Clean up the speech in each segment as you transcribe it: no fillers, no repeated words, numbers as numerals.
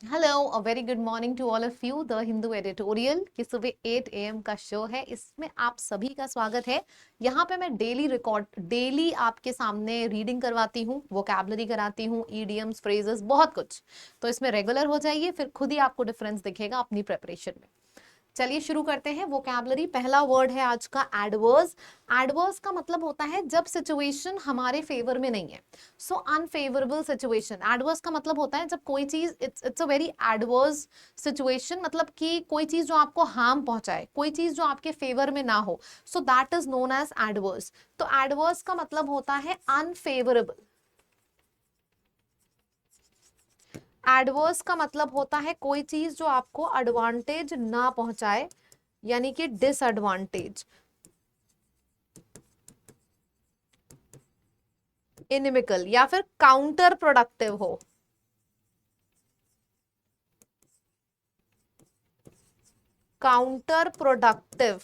Hello, a very good morning to all of you. The Hindu editorial की सुबह 8 AM का show है, इसमें आप सभी का स्वागत है। यहाँ पे मैं डेली आपके सामने रीडिंग करवाती हूँ, वोकैबलरी कराती हूँ, ईडियम्स, फ्रेजेस, बहुत कुछ। तो इसमें रेगुलर हो जाइए, फिर खुद ही आपको डिफरेंस दिखेगा अपनी प्रेपरेशन में। चलिए शुरू करते हैं। वोकैबलरी, पहला वर्ड है आज का एडवर्स। एडवर्स का मतलब होता है जब सिचुएशन हमारे फेवर में नहीं है। सो अनफेवरेबल सिचुएशन। एडवर्स का मतलब होता है जब कोई चीज it's a very adverse situation, मतलब कि कोई चीज जो आपको हार्म पहुंचाए, कोई चीज जो आपके फेवर में ना हो। So that is known as adverse. तो एडवर्स का मतलब होता है अनफेवरेबल। एडवर्स का मतलब होता है कोई चीज जो आपको एडवांटेज ना पहुंचाए, यानी कि डिसएडवांटेज, इनिमिकल, या फिर काउंटर प्रोडक्टिव हो। काउंटर प्रोडक्टिव,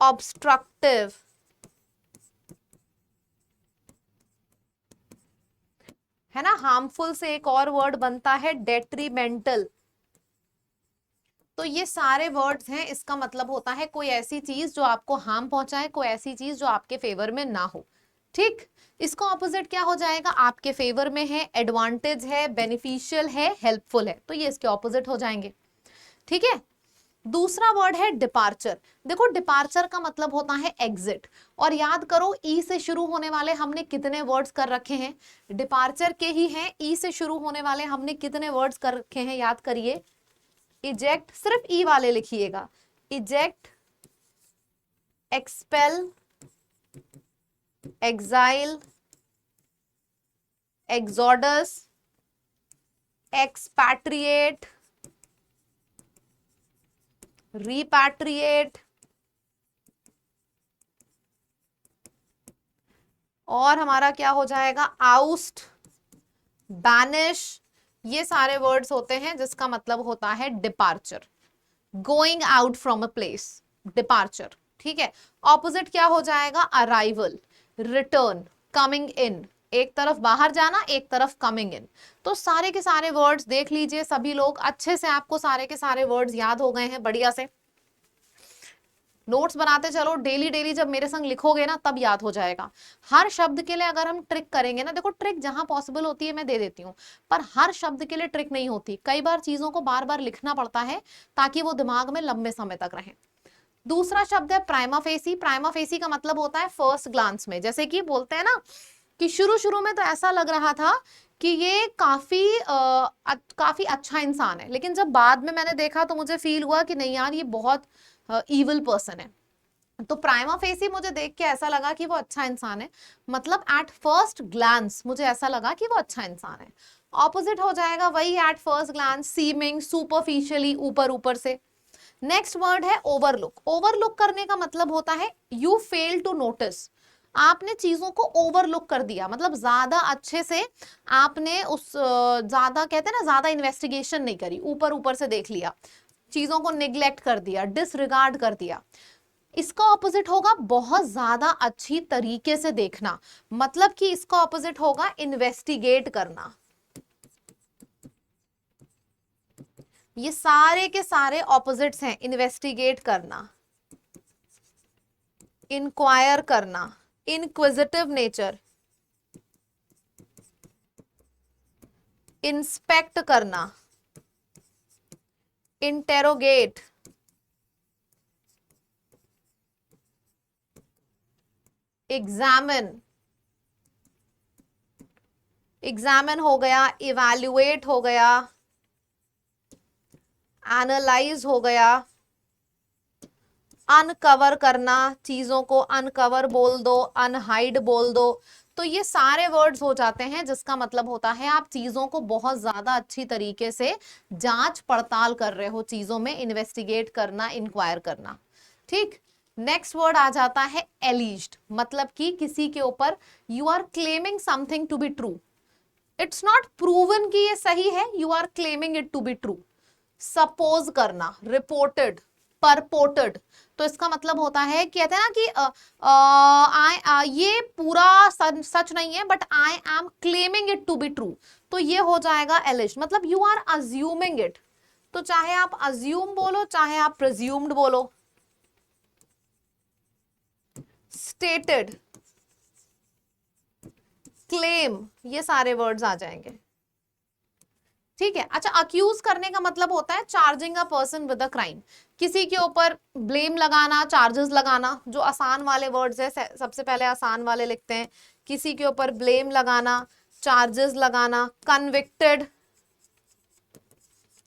ऑब्स्ट्रक्टिव, है ना। हार्मफुल से एक और वर्ड बनता है डेट्रीमेंटल। तो ये सारे वर्ड्स हैं, इसका मतलब होता है कोई ऐसी चीज जो आपको हार्म पहुंचाए, कोई ऐसी चीज जो आपके फेवर में ना हो। ठीक। इसका ऑपोजिट क्या हो जाएगा? आपके फेवर में है, एडवांटेज है, बेनिफिशियल है, हेल्पफुल है, तो ये इसके ऑपोजिट हो जाएंगे। ठीक है। दूसरा वर्ड है डिपार्चर। देखो, डिपार्चर का मतलब होता है एग्जिट। और याद करो, ई से शुरू होने वाले हमने कितने वर्ड्स कर रखे हैं? डिपार्चर के ही हैं। ई से शुरू होने वाले हमने कितने वर्ड्स कर रखे हैं? याद करिए। इजेक्ट, सिर्फ ई वाले लिखिएगा। Eject, expel, exile, exodus, expatriate, repatriate, और हमारा क्या हो जाएगा? Oust, banish. ये सारे वर्ड्स होते हैं जिसका मतलब होता है departure, going out from a place, departure. ठीक है। ऑपोजिट क्या हो जाएगा? Arrival, return, coming in. एक तरफ बाहर जाना, एक तरफ कमिंग इन। तो सारे के सारे वर्ड्स देख लीजिए, सभी लोग अच्छे से, आपको सारे के सारे वर्ड्स याद हो गए हैं बढ़िया से। नोट्स बनाते चलो, डेली डेली जब मेरे संग लिखोगे ना तब याद हो जाएगा। हर शब्द के लिए अगर हम ट्रिक करेंगे ना, देखो ट्रिक जहां पॉसिबल होती है मैं दे देती हूँ, पर हर शब्द के लिए ट्रिक नहीं होती। कई बार चीजों को बार बार लिखना पड़ता है ताकि वो दिमाग में लंबे समय तक रहे। दूसरा शब्द है प्राइमा फेसी। प्राइमा फेसी का मतलब होता है फर्स्ट ग्लांस में। जैसे कि बोलते हैं ना कि शुरू शुरू में तो ऐसा लग रहा था कि ये काफी अच्छा इंसान है, लेकिन जब बाद में मैंने देखा तो मुझे फील हुआ कि नहीं यार, ये बहुत इविल पर्सन है। तो प्राइमा फेसी मुझे देख के ऐसा लगा कि वो अच्छा इंसान है, मतलब एट फर्स्ट ग्लांस मुझे ऐसा लगा कि वो अच्छा इंसान है। ऑपोजिट हो जाएगा वही, at first glance, seeming, superficially, ऊपर ऊपर से। नेक्स्ट वर्ड है ओवरलुक। ओवरलुक करने का मतलब होता है यू फेल टू नोटिस। आपने चीजों को ओवरलुक कर दिया, मतलब ज्यादा अच्छे से आपने ज्यादा, कहते हैं ना, ज्यादा इन्वेस्टिगेशन नहीं करी, ऊपर ऊपर से देख लिया, चीजों को निग्लेक्ट कर दिया, डिसरिगार्ड कर दिया। इसका ऑपोजिट होगा बहुत ज्यादा अच्छी तरीके से देखना, मतलब कि इसका ऑपोजिट होगा इन्वेस्टिगेट करना। ये सारे के सारे ऑपोजिट्स हैं। इन्वेस्टिगेट करना, इंक्वायर करना, इनक्विजिटिव नेचर, इंस्पेक्ट करना, इंटेरोगेट, एग्जामिन। एग्जामिन हो गया, इवैल्यूएट हो गया, एनालाइज हो गया, अनकवर करना, चीजों को अनकवर बोल दो, अनहाइड बोल दो। तो ये सारे वर्ड्स हो जाते हैं जिसका मतलब होता है आप चीजों को बहुत ज्यादा अच्छी तरीके से जांच पड़ताल कर रहे हो, चीजों में इन्वेस्टिगेट करना, इंक्वायर करना। ठीक। नेक्स्ट वर्ड आ जाता है एलिज्ड, मतलब कि किसी के ऊपर you are claiming something to be true. It's not proven कि ये सही है, you are claiming it to be true. Suppose करना, रिपोर्टेड, परपोर्टेड। तो इसका मतलब होता है, कहते हैं ना कि ये पूरा सच नहीं है, but I am claiming it to be true. तो ये हो जाएगा एलिश, मतलब यू आर अज्यूमिंग इट। तो चाहे आप अज्यूम बोलो चाहे आप प्रिज्यूम्ड बोलो, स्टेटेड, क्लेम, ये सारे वर्ड्स आ जाएंगे। ठीक है। अच्छा, अक्यूज करने का मतलब होता है charging a person with a crime, किसी के ऊपर ब्लेम लगाना, चार्जेस लगाना, जो आसान वाले वर्ड्स है, सबसे पहले आसान वाले लिखते हैं। किसी के ऊपर ब्लेम लगाना, चार्जेस लगाना। Convicted,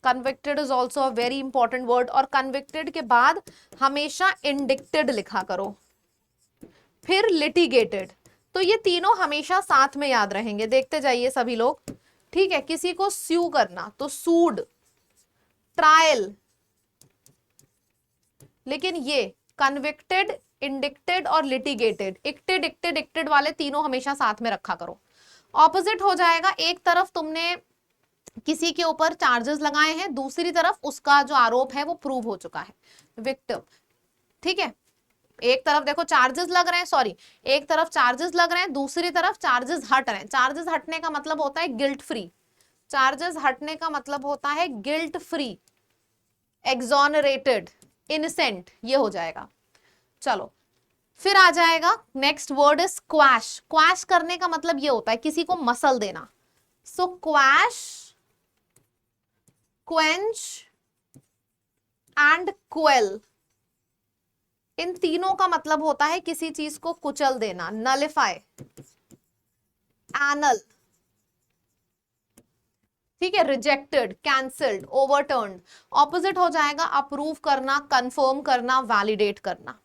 convicted is also a very important word, और कन्विक्टेड के बाद हमेशा इंडिक्टेड लिखा करो, फिर लिटिगेटेड। तो ये तीनों हमेशा साथ में याद रहेंगे, देखते जाइए सभी लोग। ठीक है। किसी को स्यू करना तो सूड, ट्रायल, लेकिन ये कन्विक्टेड, इंडिक्टेड और लिटिगेटेड, इक्टेड इक्टेड इक्टेड वाले तीनों हमेशा साथ में रखा करो। ऑपोजिट हो जाएगा, एक तरफ तुमने किसी के ऊपर चार्जेस लगाए हैं, दूसरी तरफ उसका जो आरोप है वो प्रूव हो चुका है, विक्टिम। ठीक है। एक तरफ देखो चार्जेस लग रहे हैं, सॉरी, एक तरफ चार्जेस लग रहे हैं, दूसरी तरफ चार्जेस हट रहे हैं। चार्जेस हटने का मतलब होता है गिल्ट फ्री, चार्जेस हटने का मतलब होता है गिल्ट फ्री, एक्सोनरेटेड, इनसेंट, ये हो जाएगा। चलो, फिर आ जाएगा next word is quash. Quash करने का मतलब ये होता है किसी को मसल देना। सो क्वैश, क्वेंच एंड क्वेल, इन तीनों का मतलब होता है किसी चीज को कुचल देना। नलिफाई, एनल, ठीक है, रिजेक्टेड, कैंसल्ड, ओवरटर्न्ड। ऑपोजिट हो जाएगा अप्रूव करना, कंफर्म करना, वैलिडेट करना।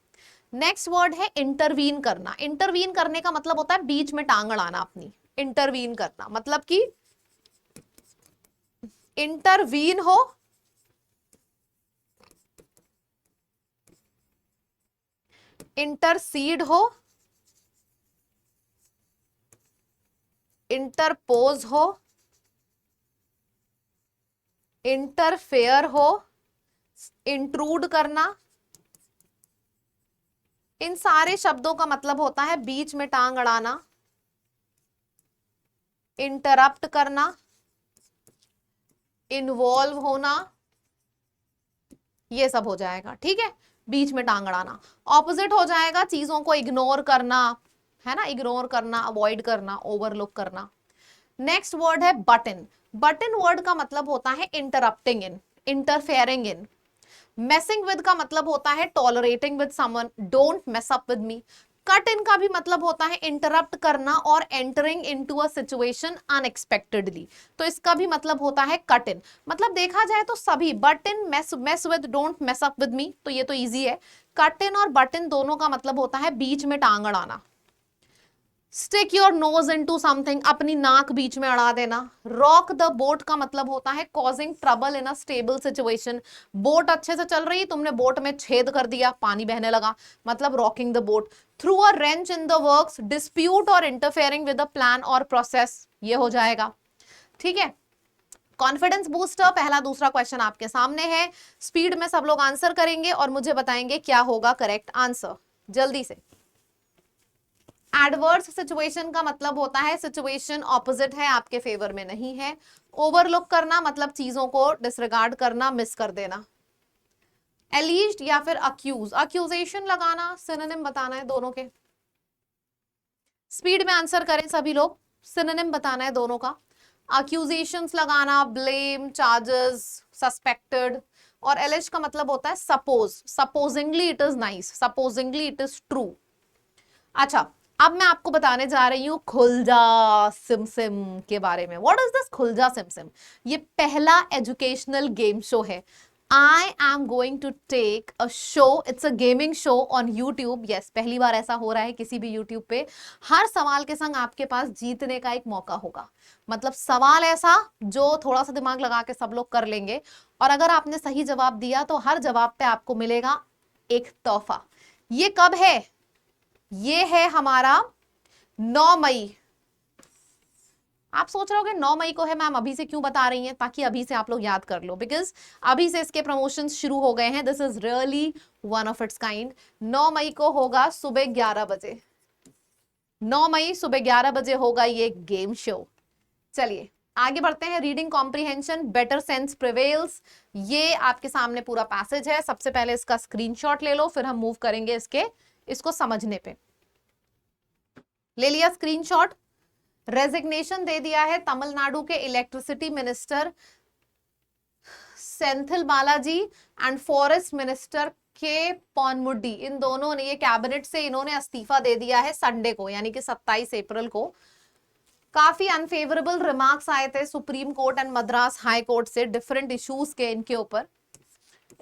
नेक्स्ट वर्ड है इंटरवीन करना। इंटरवीन करने का मतलब होता है बीच में टांग अड़ाना अपनी। इंटरवीन करना मतलब कि इंटरवीन हो, इंटरसीड हो, इंटरपोज हो, इंटरफेयर हो, इंट्रूड करना। इन सारे शब्दों का मतलब होता है बीच में टांग अड़ाना, इंटरप्ट करना, इन्वॉल्व होना, ये सब हो जाएगा। ठीक है, बीच में टांग अड़ाना। ऑपोजिट हो जाएगा चीजों को इग्नोर करना, है ना, इग्नोर करना, अवॉइड करना, ओवरलुक करना। नेक्स्ट वर्ड है बटन। बटन वर्ड का मतलब होता है interrupting in, interfering in. Messing with का मतलब होता है tolerating with someone, don't mess up with me. Cut in का भी मतलब होता है इंटरप्ट करना और entering into a situation unexpectedly, तो इसका भी मतलब होता है कट इन। मतलब देखा जाए तो सभी, but in, mess with, don't mess up with मी, तो ये तो इजी है। कट इन और बट इन दोनों का मतलब होता है बीच में टांग अड़ाना। Stick your nose into something, अपनी नाक बीच में अड़ा देना। रॉक द बोट का मतलब होता है causing trouble in a stable situation. Boat अच्छे से चल रही है, तुमने बोट में छेद कर दिया, पानी बहने लगा, मतलब rocking the boat. Throw a wrench in the works, dispute और इंटरफेयरिंग विद अ प्लान और प्रोसेस, ये हो जाएगा। ठीक है। कॉन्फिडेंस बूस्टर, पहला दूसरा क्वेश्चन आपके सामने है। स्पीड में सब लोग आंसर करेंगे और मुझे बताएंगे क्या होगा करेक्ट आंसर, जल्दी से। एडवर्स सिचुएशन का मतलब होता है सिचुएशन ऑपोजिट है, आपके फेवर में नहीं है। ओवरलुक करना मतलब चीजों को डिसरिगार्ड करना, मिस कर देना। एलिज्ड या फिर अक्यूज, अक्यूजेशन लगाना, सिनोनिम बताना है दोनों के। स्पीड में आंसर करें सभी लोग, सिनोनिम बताना है दोनों का। अक्यूजेशंस लगाना, ब्लेम, चार्जेस, सस्पेक्टेड। और एलिज का मतलब होता है suppose, supposedly it is nice, supposedly it is true. अच्छा, अब मैं आपको बताने जा रही हूँ खुलजा सिमसिम के बारे में। What is this Khulja Simsim? ये पहला एजुकेशनल गेम शो है। I am going to take a show, it's a gaming show on YouTube. Yes, पहली बार ऐसा हो रहा है किसी भी यूट्यूब पे। हर सवाल के संग आपके पास जीतने का एक मौका होगा, मतलब सवाल ऐसा जो थोड़ा सा दिमाग लगा के सब लोग कर लेंगे, और अगर आपने सही जवाब दिया तो हर जवाब पे आपको मिलेगा एक तोहफा। ये कब है? ये है हमारा 9 मई। आप सोच रहे होगे 9 मई को है मैम, अभी से क्यों बता रही हैं? ताकि अभी से आप लोग याद कर लो, बिकॉज अभी से इसके प्रमोशंस शुरू हो गए हैं। This is really one of its kind. 9 मई को होगा सुबह 11 बजे, 9 मई सुबह 11 बजे होगा ये गेम शो। चलिए आगे बढ़ते हैं। Reading comprehension better sense prevails, ये आपके सामने पूरा पैसेज है। सबसे पहले इसका स्क्रीनशॉट ले लो, फिर हम मूव करेंगे इसको समझने पे। ले लिया स्क्रीनशॉट। रेजिग्नेशन दे दिया है तमिलनाडु के electricity minister Senthil Balaji and forest minister के पॉनमुड्डी, इन दोनों ने, ये कैबिनेट से इन्होंने इस्तीफा दे दिया है संडे को, यानी कि 27 अप्रैल को। काफी अनफेवरेबल रिमार्क्स आए थे supreme court and Madras high court से डिफरेंट इश्यूज के इनके ऊपर।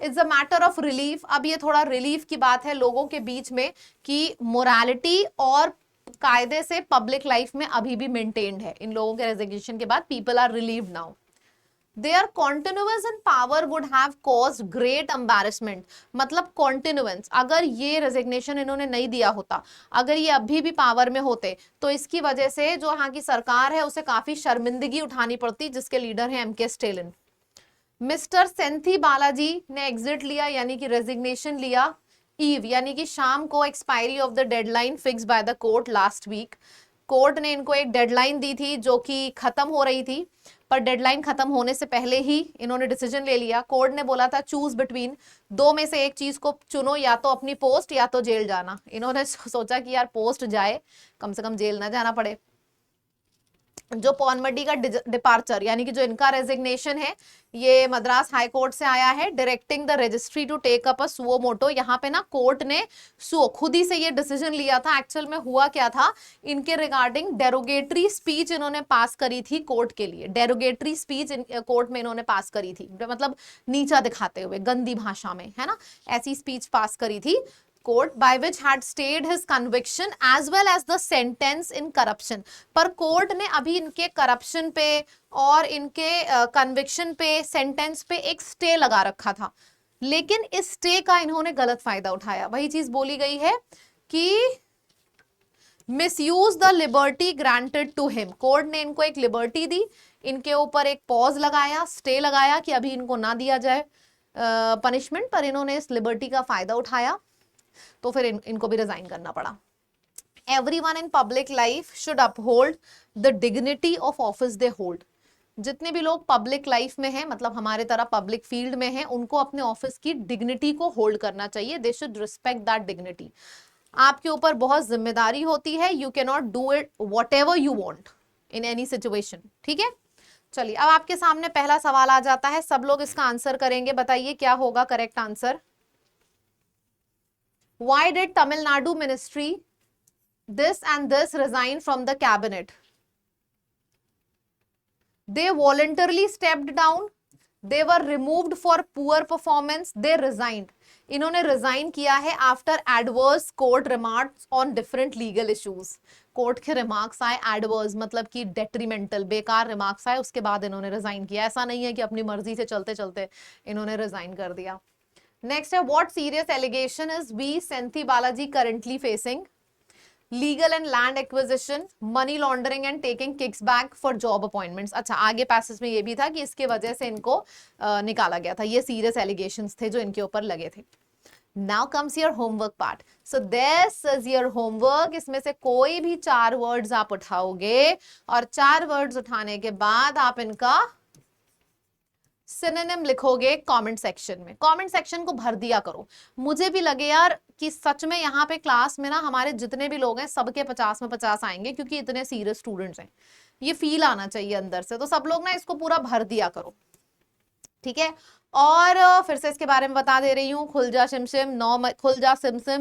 It's a matter of relief. अब ये थोड़ा रिलीफ की बात है लोगों के बीच में कि मोरालिटी और कायदे से पब्लिक लाइफ में अभी भी मेंटेन्ड है। इन लोगों के रेजिग्नेशन के बाद people are relieved now. Their continuance in power would have caused great embarrassment, मतलब continuance, अगर ये रेजिग्नेशन इन्होंने नहीं दिया होता, अगर ये अभी भी पावर में होते, तो इसकी वजह से जो यहाँ की सरकार है उसे काफी शर्मिंदगी उठानी पड़ती, जिसके लीडर हैं एमके स्टेलिन। मिस्टर सेंथी बालाजी ने एग्जिट लिया, यानी कि रेजिग्नेशन लिया ईव, यानी कि शाम को, expiry of the deadline fix by the court last week. Court ने इनको एक डेडलाइन दी थी जो कि खत्म हो रही थी, पर डेडलाइन खत्म होने से पहले ही इन्होंने डिसीजन ले लिया। कोर्ट ने बोला था चूज बिटवीन, दो में से एक चीज को चुनो, या तो अपनी पोस्ट या तो जेल जाना। इन्होंने सोचा कि यार पोस्ट जाए, कम से कम जेल ना जाना पड़े। जो पॉनमड्डी का डिपार्चर, यानी कि जो इनका रेजिग्नेशन है, ये मद्रास हाई कोर्ट से आया है, directing the registry to take up a suo motu. यहाँ पे ना कोर्ट ने खुद ही से ये डिसीजन लिया था। एक्चुअल में हुआ क्या था, इनके रिगार्डिंग डेरोगेटरी स्पीच इन्होंने पास करी थी कोर्ट के लिए। डेरोगेटरी स्पीच कोर्ट में इन्होंने पास करी थी, मतलब नीचा दिखाते हुए, गंदी भाषा में, है ना, ऐसी स्पीच पास करी थी court, by which had stayed his conviction as well as the sentence in corruption। पर कोर्ट ने अभी इनके करप्शन पे और इनके कन्विक्शन पे, सेंटेंस पे एक स्टे लगा रखा था, लेकिन इस स्टे का इन्होंने गलत फायदा उठाया। वही चीज बोली गई है कि misuse the liberty granted to him. Court ने इनको एक लिबर्टी दी, इनके ऊपर एक पॉज लगाया, स्टे लगाया कि अभी इनको ना दिया जाए पनिशमेंट, पर इन्होंने इस लिबर्टी का फायदा उठाया, तो फिर इनको भी रिजाइन करना पड़ा। Everyone in public life should uphold the dignity of office they hold। जितने भी लोग पब्लिक लाइफ में हैं, मतलब हमारे तरह पब्लिक फील्ड में हैं, उनको अपने ऑफिस की डिग्निटी को होल्ड करना चाहिए। They should respect that dignity. आपके ऊपर बहुत जिम्मेदारी होती है, you can not do it what ever you want in any situation. ठीक है, चलिए अब आपके सामने पहला सवाल आ जाता है, सब लोग इसका आंसर करेंगे। बताइए क्या होगा correct answer. Why did Tamil Nadu ministry this and this resign from the cabinet? They voluntarily stepped down, they were removed for poor performance, they resigned। इन्होंने रिजाइन किया है after adverse court remarks on different legal issues. Court के remarks आए adverse, मतलब कि detrimental, बेकार remarks आए, उसके बाद इन्होंने रिजाइन किया। ऐसा नहीं है कि अपनी मर्जी से चलते चलते इन्होंने रिजाइन कर दिया। नेक्स्ट है, what serious allegation is V Senthil Balaji currently facing? Legal and land acquisition, money laundering and taking kicks back for job appointments. अच्छा, आगे पैसेज में ये भी था कि इसके वजह से इनको निकाला गया था। ये सीरियस एलिगेशंस थे जो इनके ऊपर लगे थे। Now comes your homework part. So this is your homework. इसमें से कोई भी 4 वर्ड्स आप उठाओगे और 4 वर्ड्स उठाने के बाद आप इनका सिनोनिम लिखोगे कमेंट सेक्शन में। कमेंट सेक्शन को भर दिया करो। मुझे भी लगे यार कि सच में यहाँ पे क्लास में ना हमारे जितने भी लोग हैं सबके 50 में 50 आएंगे, क्योंकि इतने सीरियस स्टूडेंट्स हैं। ये फील आना चाहिए अंदर से, तो सब लोग ना इसको पूरा भर दिया करो, ठीक है। और फिर से इसके बारे में बता दे रही हूँ, खुल जा सिमसिम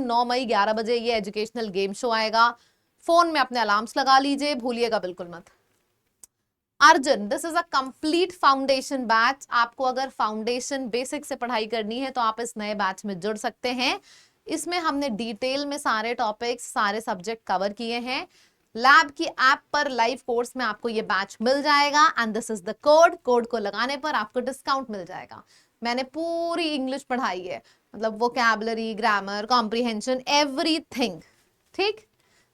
9 मई 11 बजे ये एजुकेशनल गेम शो आएगा। फोन में अपने अलार्म्स लगा लीजिए, भूलिएगा बिल्कुल मत। Arjun, this is a complete foundation batch. आपको अगर फाउंडेशन बेसिक से पढ़ाई करनी है तो आप इस नए बैच में जुड़ सकते हैं। इसमें हमने डिटेल में सारे टॉपिक्स, सारे सब्जेक्ट कवर किए हैं। लैब की ऐप पर लाइव कोर्स में आपको ये बैच मिल जाएगा and this is the code. Code को लगाने पर आपको डिस्काउंट मिल जाएगा। मैंने पूरी इंग्लिश पढ़ाई है, मतलब वोकैबुलरी, ग्रामर, कॉम्प्रिहेंशन, एवरीथिंग। ठीक,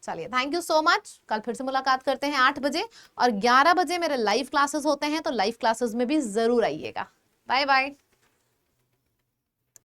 चलिए थैंक यू सो मच। कल फिर से मुलाकात करते हैं 8 बजे, और 11 बजे मेरे लाइव क्लासेस होते हैं, तो लाइव क्लासेस में भी जरूर आइएगा। Bye bye.